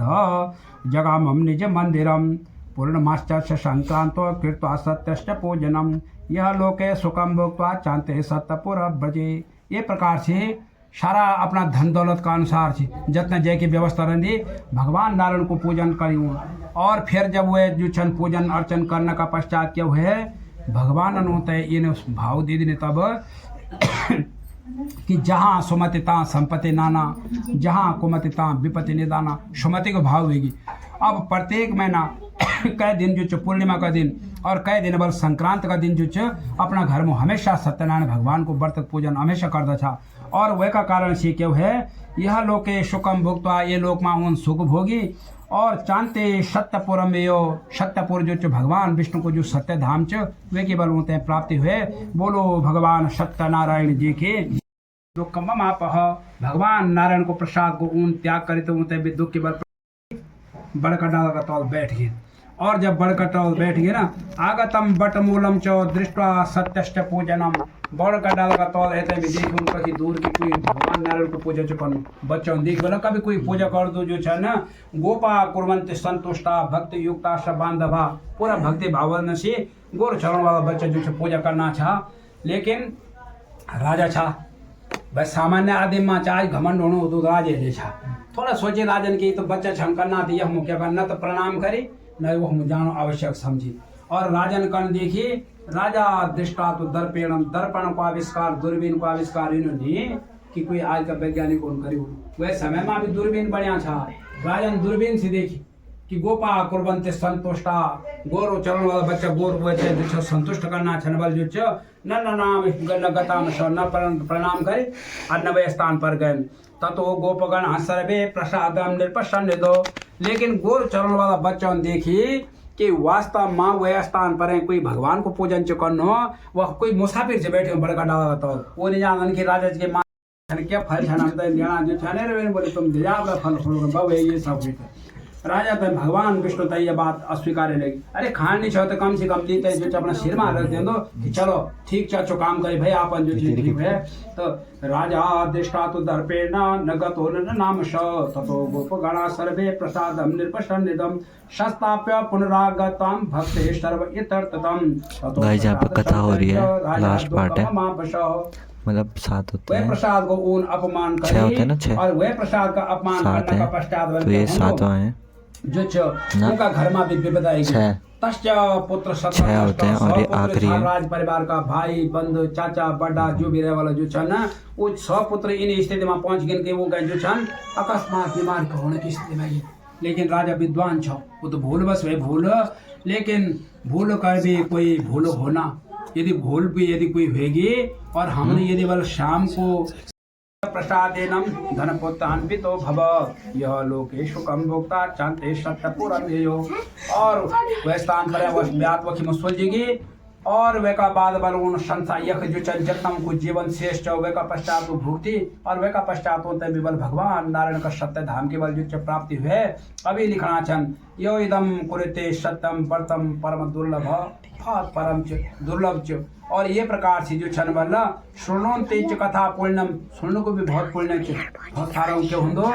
जगामम निज मंदिरम पूर्णमाश्च संक्रांतो कृत्वा सत्यश्च पूजनम यह लोके सुखम भोक्त्वा चांते सत्यपुर ब्रजे। ये प्रकार से सारा अपना धन दौलत का अनुसार से जितना जय की व्यवस्था रही भगवान नारायण को पूजन करूँ। और फिर जब वह जो छन पूजन अर्चन करने का पश्चात क्या है भगवान होता है ये भाव दे देने तब कि जहाँ सुमति ता संपत्ति नाना, जहाँ कुमति ता विपत्ति निदाना। सुमति को भाव होगी। अब प्रत्येक महीना कई दिन जो पूर्णिमा का दिन और कई दिन बल संक्रांत का दिन जो अपना घर में हमेशा सत्यनारायण भगवान को व्रत पूजन हमेशा करता था। और वह का कारण से क्यों है यह लोके सुखम भुक्त्वा, ये लोक में उन सुख भोगी। और चांते सत्यपुरम में यो सत्यपुर जो भगवान विष्णु को जो सत्य धाम च वे केवल होते हैं प्राप्ति हुए। बोलो भगवान सत्यनारायण जी के दुख ममाप। भगवान नारायण को प्रसाद को ऊन त्याग करे तो होते दुख केवल बड़का डाल का तौल बैठ गए। और जब बड़का तौल बैठ गए ना आगतम बट मूलम चो दृष्टवा सत्यश्च पूजनम। बड़का डाल का तौल ऐसे भी देख उनका कि दूर की कोई भगवान नारायण को पूजा चुकन बच्चों देख बोला कभी कोई पूजा कर दो जो है ना गोपा कुर्वन्ति संतुष्टा भक्ति युक्ता सब बांधवा। पूरा भक्ति भावना से गोर चरण वाला बच्चा जो पूजा करना चाह। लेकिन राजा छा भाई सामान्य आदमी में चाहे घमंड होना तो राजे ले छा। थोड़ा सोचे राजन की तो बच्चा छम करना थी हम क्या करना तो प्रणाम करे न वो हम जानो आवश्यक समझी। और राजन कर्ण देखिए राजा दृष्टा तो दर्पेणम दर्पण को आविष्कार दूरबीन को आविष्कार इन्होंने कि कोई आज का वैज्ञानिक कौन करी वह समय में भी दूरबीन बढ़िया था। राजन दूरबीन से देखी कि गोपा कुर्बंते संतुष्टा गोर चरण वाला बच्चा गोर जो संतुष्ट करना छन बल जो न नाम गता न प्रणाम करे और नवे स्थान पर गए ततो गोपगण सर्वे प्रसादम निर्प्रसन्न दो। लेकिन गोर चरण वाला बच्चों देखी कि वास्तव माँ वह स्थान पर है कोई भगवान को पूजन चुकन हो वह कोई मुसाफिर से बैठे बड़का डाला तो वो नहीं जानन कि राजा के माँ क्या फल छना जो छाने बोले तुम दिया फल ये सब राजा तो भगवान विष्णु तो ये बात अस्वीकार लगी। अरे खान नहीं चाहो तो कम से कम लेते जो अपना सिर में रख दे दो कि चलो ठीक चाचो काम करे भाई आपन जो चीज ठीक है। तो राजा दृष्टा तो दर्पेण नगतो न नाम श ततो गोप गणा सर्वे प्रसादम निर्पशन्निदम शस्ताप्य पुनरागतम भक्ते सर्व इतर्ततम। गाइस यहाँ पे कथा हो रही है, लास्ट पार्ट है, मतलब 7 होते वह हैं, प्रसाद को ऊन अपमान 6 होते हैं ना, करे 6 और वह प्रसाद का अपमान 7 करने का है, पश्चात तो ये 7वां है, जो उनका घर में भी विपदा आएगी। 6 तस्य पुत्र 6 होते हैं और ये आखिरी है। राज परिवार का भाई बंधु चाचा बड़ा जो भी रहे वाला जो छन ना वो 100 पुत्र इन स्थिति में पहुंच गए कि वो गए जो छन अकस्मात बीमार होने की स्थिति में गए। लेकिन राजा विद्वान छो वो तो भूल बस वही भूल, लेकिन भूल कर भी कोई भूल होना, यदि भूल भी यदि कोई होगी और हमने यदि बल शाम को प्रसादेनम धनपुत्रान्वितो भव यह लोकेशु कम भोक्ता चांते सत्यपुरमेयो। और वह स्थान पर वह व्यात वखी में सोचेगी और वे का बाद बल उन संसार यख जो चंचलतम को जीवन श्रेष्ठ वे का पश्चात वो भुक्ति और वे का पश्चात होते विबल भगवान नारायण का सत्य धाम के बल जो प्राप्ति हुए। अभी लिखना छन यो इदम कुरुते सत्यम परतम परम दुर्लभ बहुत परम दुर्लभ च। और ये प्रकार से जो छन बल सुनोते च कथा पुण्यम सुनने को भी बहुत पुण्य च बहुत सारा उनके होंदो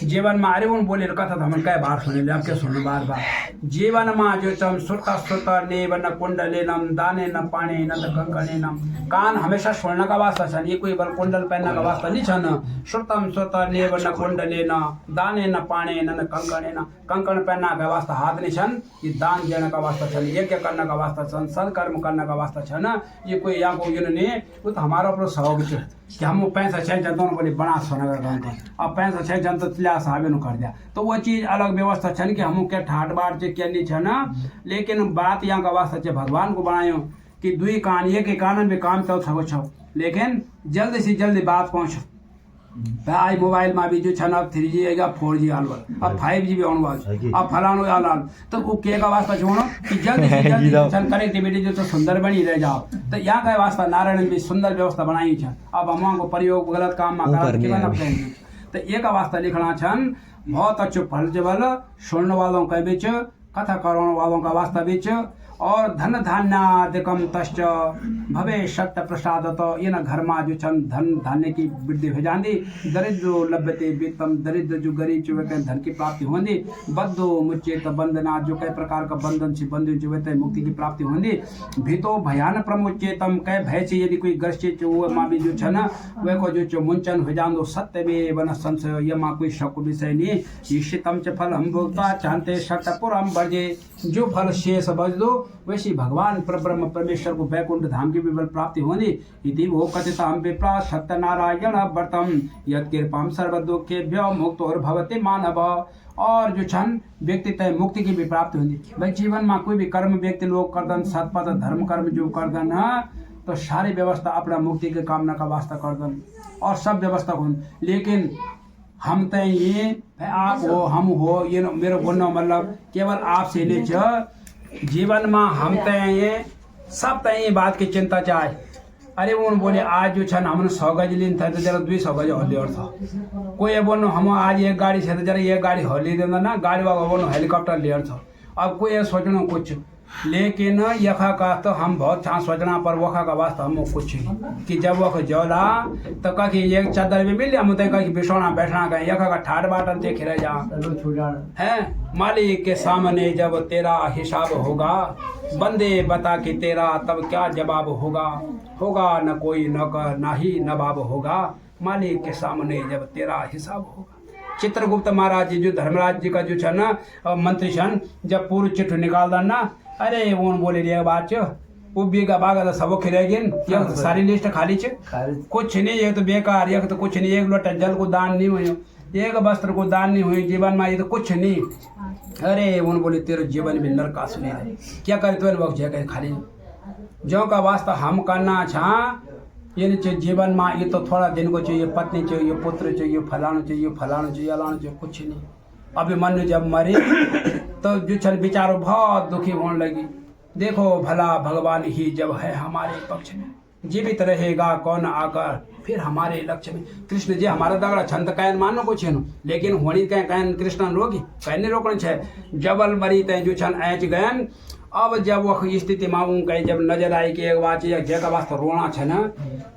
जीवन में। अरे उन बोले कथा तो हम कई बार सुने ले, अब क्या सुनो बार बार। जीवन में जो चम श्रुता श्रुता नेव न कुंडलेनम दाने न पाने न कंकणेनम। कान हमेशा सुनने का वास्ता छन, ये कोई बल कुंडल पहनने का वास्ता नहीं छन। श्रुतम श्रुता नेव न कुंडलेन दाने न पाने न कंकणेन। कंकण पहनने का वास्ता हाथ नहीं छन, ये दान देने का वास्ता छन, यज्ञ करने का वास्ता छन, सत्कर्म करने का वास्ता छन। ये कोई यहाँ को नहीं, वो तो हमारा ऊपर सहयोग छ कि हम 65 जन दोनों बोले बना सोना कर अब 65 जन तो तिला साहब नु कर दिया। तो वो चीज अलग व्यवस्था छन कि हम क्या ठाट बाट से क्या नहीं छन। लेकिन बात यहाँ का वास्ता छे भगवान को बनायो कि दुई कान एक ही कानन में काम तो छो, लेकिन जल्दी से जल्दी बात पहुँचो। आई मोबाइल में भी जो छन अब 3G आएगा 4G आलवाल, अब 5G भी आने वाला, अब फलानो आलाल। तो वो के का वास्ता छोड़ो कि जल्दी से जल्दी छन कनेक्टिविटी जो तो सुंदर बनी रह जाओ। तो यहाँ का वास्ता नारायण भी सुंदर व्यवस्था बनाई छन। अब हम को प्रयोग गलत काम में करा के ना पड़ेंगे। तो ये का वास्ता लिखना छन बहुत अच्छे फल जबल सुनने वालों के बीच कथा करने वालों का वास्ता बीच और धन धान्यादिकम तश्च भवे सत्य प्रसाद। तो इन घर में जो छन धन धान्य की वृद्धि हो जाती। दरिद्रो लभ्यते वित्तम दरिद्र जो गरीब जो धन की प्राप्ति होती। बद्धो मुच्येत बंधना जो कई प्रकार का बंधन से बंधु जो वे मुक्ति की प्राप्ति होती। भीतो भयान प्रमुच्येतम कई भय से यदि कोई ग्रसित वो माँ भी जो छन वे को जो मुंचन हो जान दो सत्य में वन संशय ये माँ कोई शक विषय नहीं। ईशितम च फल हम भोक्ता चाहते सत्यपुरम वर्जे। जो फल शेष बज दो वैसी भगवान ब्रह्म परमेश्वर को वैकुंठ धाम की भी बल प्राप्ति होनी। इति वो कथिता विप्रा सत्यनारायण व्रतम यत् कृपाम सर्व दुखेभ्यो मुक्त और भवते मानव। और जो छन व्यक्ति तय मुक्ति की भी प्राप्ति होती। भाई जीवन में कोई भी कर्म व्यक्ति लोग करदन सतपथ धर्म कर्म जो करदन तो सारी व्यवस्था अपना मुक्ति के कामना का वास्ता करदन और सब व्यवस्था हो। लेकिन हम तय ये आप हो हम हो ये मेरे बोलना मतलब केवल आपसे ले जीवन में हम तय ये सब तय ये बात की चिंता चाहे। अरे वो बोले आज जो छन हमने 100 गज लीन था तो जरा 200 गज हल्ली और था। कोई बोलो हम आज एक गाड़ी से तो जरा एक गाड़ी हल्ली देना ना गाड़ी वाला बोलो हेलीकॉप्टर ले था। अब कोई सोचना कुछ, लेकिन यखा का तो हम बहुत छान सोचना पर वखा का वास्ता हम कुछ कि जब वह जौला तो कहीं एक चादर भी मिल हम तो कहीं बिछोना बैठना कहीं यखा का ठाट बाटन देख रह जा है। मालिक के सामने जब तेरा हिसाब होगा बंदे बता कि तेरा तब क्या जवाब होगा। होगा न कोई न ही नवाब होगा मालिक के सामने जब तेरा हिसाब होगा। चित्रगुप्त महाराज जी जो धर्मराज जी का जो छन मंत्री छन जब पूर्व चिट्ठी निकाल दन ना अरे वो बोले रे बात वो बेगा बागा सब खिलेगिन ये तो सारी लिस्ट खाली छ कुछ नहीं ये तो बेकार ये तो कुछ नहीं। एक लोटा जल को दान नहीं हुई एक वस्त्र को दान नहीं हुई जीवन में ये तो कुछ नहीं। अरे वो बोले तेरे जीवन में नरक सुने क्या करे तो वक्त जगह खाली जो का वास्ता हम करना छा ये नहीं जीवन में ये तो थोड़ा दिन को चाहिए पत्नी चाहिए पुत्र चाहिए फलाना चाहिए अलाना चाहिए कुछ नहीं। अभी मन जब मरे तो जो चल बेचारो बहुत दुखी होने लगी। देखो भला भगवान ही जब है हमारे पक्ष में जीवित रहेगा कौन आकर फिर हमारे लक्ष्य में। कृष्ण जी हमारा दगड़ा छंद कैन मानो को छेनु लेकिन होनी कैन कृष्ण रोगी कैने रोकन छे जबल मरी तय जो छन ऐच गयन। अब जब वह स्थिति माऊं कहीं जब नजर आई कि एक बात जगह वास्ते रोना है ना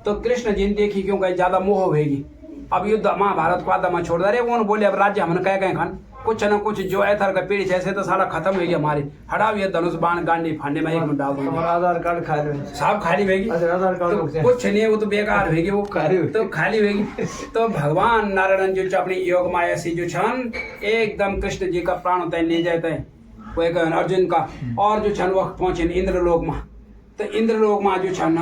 तो कृष्ण जी ने देखी क्यों कहीं ज्यादा मोह होगी। अब युद्ध महाभारत को आधा में छोड़ दे वो बोले अब राज्य हमने कह गए खान कुछ न कुछ जो ऐथर का पीढ़ी ऐसे तो सारा खत्म हो गया हमारी हटाओ ये धनुष बाण गांडी फांडे में एक में डाल दो आधार कार्ड खाली सब खाली होगी आधार कार्ड तो कुछ नहीं वो तो बेकार होगी वो तो खाली होगी। तो भगवान नारायण जो अपनी योग माया से जो छन एकदम कृष्ण जी का प्राण तय ले जाते हैं वो एक अर्जुन का और जो छन वक्त पहुंचे इंद्रलोक में। तो इंद्रलोक में जो छन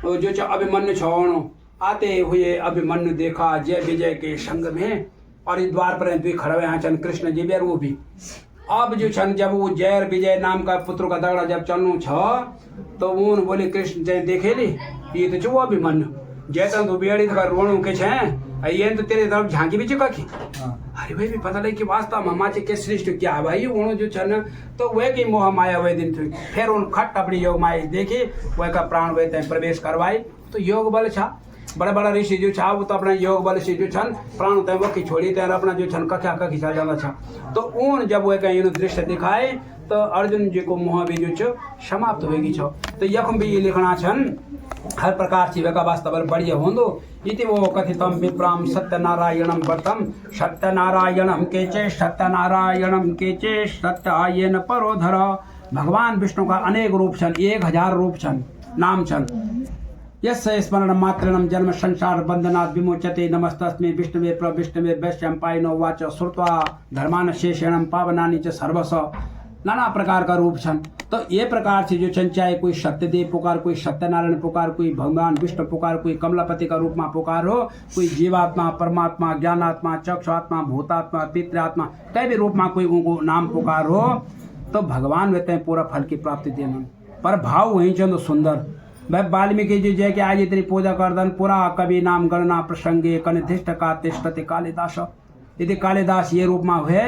जो अभिमन्यु छवणो आते हुए अभिमन्यु देखा जय विजय के संग में और इस द्वार पर द्वी खड़े यहाँ चंद कृष्ण जी भी वो भी। अब जो छन जब वो जय विजय नाम का पुत्र का दगड़ा जब चलनु छ तो वो बोले कृष्ण जय देखे ली ये तो छो अभिमन्यु जैसा तो बेड़ी का रोणु के छे ये तो तेरे तरफ झांकी भी चुका की अरे भाई भी पता नहीं कि वास्तव में हमारे के श्रेष्ठ क्या भाई वो जो छन तो वह की मोह माया वह दिन थी फिर उन खट अपनी योग माया देखी वह का प्राण वह प्रवेश करवाई। तो योग बल छा बड़ा बड़ा ऋषि जो छा वो तो अपना योग बल से जो छन प्राण तय वो की छोड़ी तय अपना जो छन कख्या कखी चल जाना छा। तो उन जब वह कहीं दृश्य दिखाए तो अर्जुन जी को मोह भी जो समाप्त होगी छो। तो यखम भी ये लिखना छन हर प्रकार से का वास्तव बढ़िया होंदो इति वो कथितम विप्राम सत्यनारायणम व्रतम सत्यनारायणम केचे सत्यायन परोधर। भगवान विष्णु का अनेक रूप छन 1000 रूप छन नाम छन। यस्य स्मरण मात्रणम जन्म संसार बंधनात् विमोचते नमस्तस्मै विष्णुवे प्रविष्णुवे वैश्यम्पायनो वाच श्रुत्वा धर्मान शेषणम पावनानि च सर्वस। नाना प्रकार का रूप छन। तो ये प्रकार से जो छन चाहे कोई सत्यदेव पुकार कोई सत्यनारायण पुकार कोई भगवान विष्णु पुकार कोई कमलापति का रूप में पुकार हो कोई जीवात्मा परमात्मा ज्ञानात्मा चक्षुआत्मा भूतात्मा पितृआत्मा कई भी रूप में कोई उनको नाम पुकार हो तो भगवान कहते हैं पूरा फल की प्राप्ति देना। पर भाव वही चंद सुंदर भाई वाल्मीकि जी जय के आज तेरी पूजा करदन पूरा कवि नाम गणना प्रसंगे कनिधिष्ठ का तिष्ठति कालिदास। यदि कालिदास ये रूप में हुए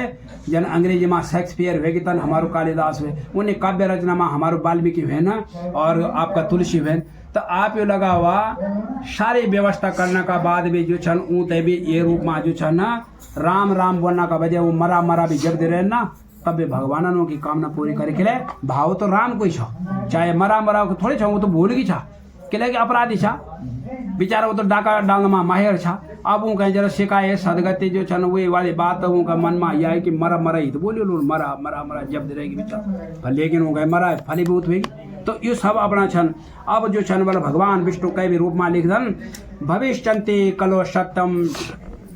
जन अंग्रेजी में शेक्सपियर हुए कि तन हमारो कालिदास हुए उन्हें काव्य रचना में हमारो वाल्मीकि हुए ना और आपका तुलसी हुए। तो आप ये लगा हुआ सारी व्यवस्था करने का बाद भी जो छन ऊँते भी ये रूप में जो छन ना राम राम बोलना का वजह वो मरा मरा भी जग दे रहे ना तब भी भगवान की कामना पूरी करे के लिए भाव तो राम कोई छो चाहे मरा मरा थोड़े छो वो तो भूल गई छा के लिए अपराधी छा बेचारा वो तो डाका डालने में माहिर छा। अब वो कहीं जरा शिकाय सदगति जो छन वे वाली बात उनका मन में यह है कि मरा मरा ही तो बोलियो लोग मरा मरा मरा जब रहेगी बेचारा लेकिन वो कहे मरा फलीभूत हुई। तो ये सब अपना छन। अब जो छन वाला भगवान विष्णु कई भी रूप में लिख दन भविष्यन्ति कलो सत्यम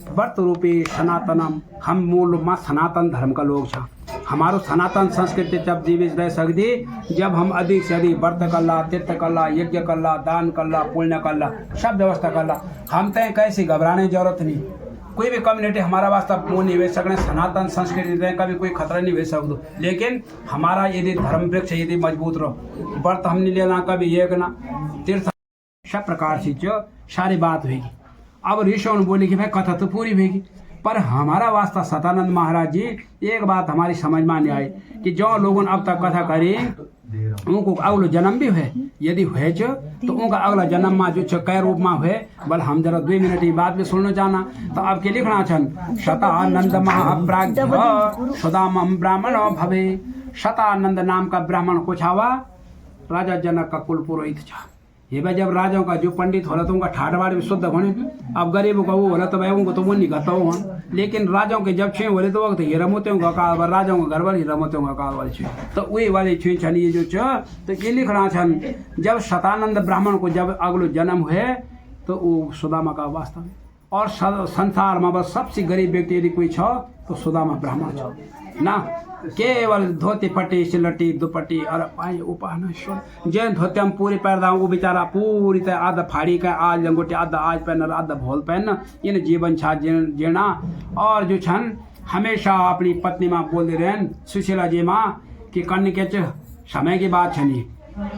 व्रत रूपी सनातनम। हम मूल में सनातन धर्म का लोग छा हमारो सनातन संस्कृति जब जीवित रह सकती जब हम अधिक से अधिक व्रत करला तीर्थ करला यज्ञ करला दान करला पुण्य करला सब व्यवस्था करला हम तय कैसे घबराने की जरूरत नहीं। कोई भी कम्युनिटी हमारा वास्ता वो नहीं भेज सकते सब संस्कृति कभी कोई खतरा नहीं भेज सकते लेकिन हमारा यदि धर्म वृक्ष यदि मजबूत रहो व्रत हम नहीं लेना कभी एक ना तीर्थ सब प्रकार से जो सारी बात होगी। अब ऋषि ने बोली कि भाई कथा तो पूरी होगी पर हमारा वास्ता सतानंद महाराज जी एक बात हमारी समझ में नहीं आई कि जो लोगों अब तक कथा करी उनको अगलो जन्म भी हुए यदि हुए तो उनका अगला जन्म में जो कै रूप में हुए बल हम जरा 2 मिनट की बात भी सुनना चाहना। तो अब के लिखना छन शतानंद महाप्राज्ञ सुदामम ब्राह्मणो भवे। शतानंद नाम का ब्राह्मण कुछ आवा राजा जनक का कुल पुरोहित था। ये भाई जब राजाओं का जो पंडित होला तो उनका ठाठवाड़ भी शुद्ध होने। अब गरीबों का वो होला तो भाई उनको तो वो नहीं करता हो लेकिन राजाओं के जब छे बोले तो वक्त ये रमोते का काल राजाओं का घर वाली रमोते का काल वाली छे तो वही वाली छे छन ये जो तो ये लिखना छन जब शतानंद ब्राह्मण को जब अगलो जन्म हुए तो वो सुदामा का वास्तव और संसार में बस सबसे गरीब व्यक्ति यदि कोई छो तो सुदामा ब्राह्मण छो ना केवल धोती पट्टी सिलटी दुपट्टी और पाए उपान जैन धोतियम पूरी पैर वो बेचारा पूरी तरह आधा फाड़ी का आज लंगोटी आधा आज पहन आधा भोल पहन इन जीवन छा जीना। और जो छन हमेशा अपनी पत्नी माँ बोल दे रहे सुशीला जी माँ कि कन्या के समय की बात छनी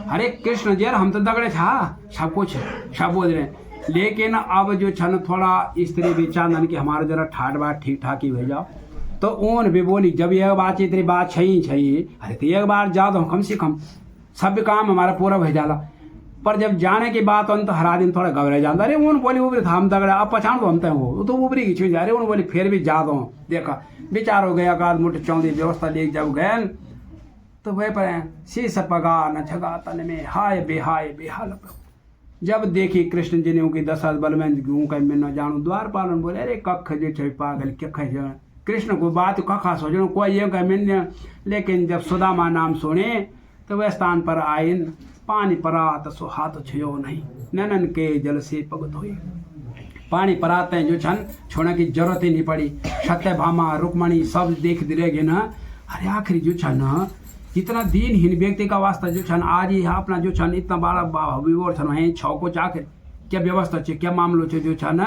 हरे कृष्ण जी हम तो दगड़े था सब कुछ सब बोल रहे लेकिन अब जो छन थोड़ा स्त्री भी चाहन कि हमारा जरा ठाट बाट ठीक ठाक ही हो जाओ। तो उन भी बोली जब यह बात इतनी बात छही अरे तो एक बार जा दो कम से कम सब काम हमारा पूरा हो जाला। पर जब जाने की बात हो तो हरा दिन थोड़ा घबरा जाता, अरे उन बोली उबरी था हम तगड़ा अब पछाण तो हमते वो तो उबरी की चीज, अरे उन बोली फिर भी जा दो देखा विचार हो गया काद मुठ चौंदी व्यवस्था ले जब गए तो वह पर शीस पगा न छगा तन में हाय बेहाल प्रभु। जब देखी कृष्ण जी ने उनकी दशरथ बल में घूम कर मैं न जानू द्वारपालन बोले अरे कख जो छे पागल कख कृष्ण को बात कखा सोचो कोई ये कह मैंने। लेकिन जब सुदामा नाम सुने तो वह स्थान पर आइन पानी परात सो हाथ छुयो नहीं नैनन के जल से पग धोई। पानी पराते जो छन छोड़ने की जरूरत ही नहीं पड़ी। सत्यभामा रुक्मणी सब देख दिलेगे ना, अरे आखिरी जो छन इतना दीनहीन व्यक्ति का वास्ता जो छन आज ही अपना जो छन इतना बड़ा विवोर छन है छौ को आखिर क्या व्यवस्था छे क्या मामलो छे जो छन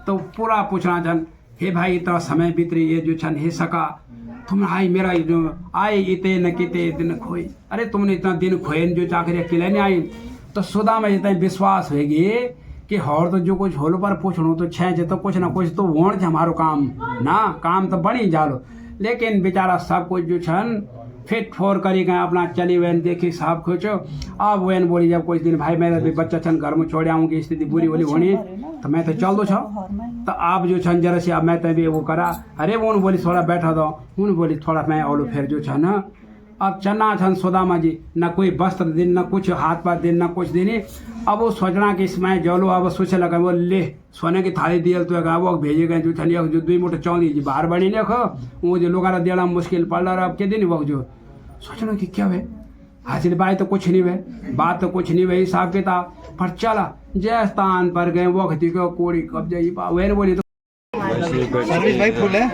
तो पूरा पूछना छन हे भाई इतना समय बीत रही है जो छन हे सका तुम आई मेरा जो आए इते न किते दिन खोई, अरे तुमने इतना दिन खोए जो चाकरी अकेले नहीं आई। तो सुदा में इतना विश्वास होगी कि और तो जो कुछ होलो पर पूछनो तो छे तो कुछ ना कुछ तो वोण छे हमारो काम ना काम तो बनी जालो। लेकिन बेचारा सब कुछ जो छन फिट फोर करी गए अपना चली वैन देखी साहब खोचो। अब वैन बोली जब कुछ दिन भाई मेरा भी बच्चा छन घर में छोड़ आऊँगी स्थिति बुरी बोली होनी तो मैं तो चल दो छो तो आप जो छन जरा से अब मैं तभी वो करा अरे वो बोली थोड़ा बैठा दो उन बोली थोड़ा मैं और फिर जो छन अब चन्ना छन सुदामा जी न कोई वस्त्र दिन न कुछ हाथ पाथ दिन न कुछ दिन। अब वो सोचना कि इसमें जोलो अब सोचे लगा वो ले सोने की थाली दियल तो वो भेजे गए जो छन जो 2 मुठ चौंदी जी बाहर बनी देखो वो जो लोग देना मुश्किल पड़ रहा अब के दिन वो जो सोचना कि क्या है हासिल बाई तो कुछ नहीं है बात तो कुछ नहीं है हिसाब किताब पर चला जय स्थान पर गए वो खती को कोड़ी कब्जे वे बोली तो सर्विस भाई फुल है।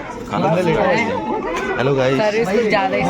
Hello guys. सर्विस कुछ ज्यादा ही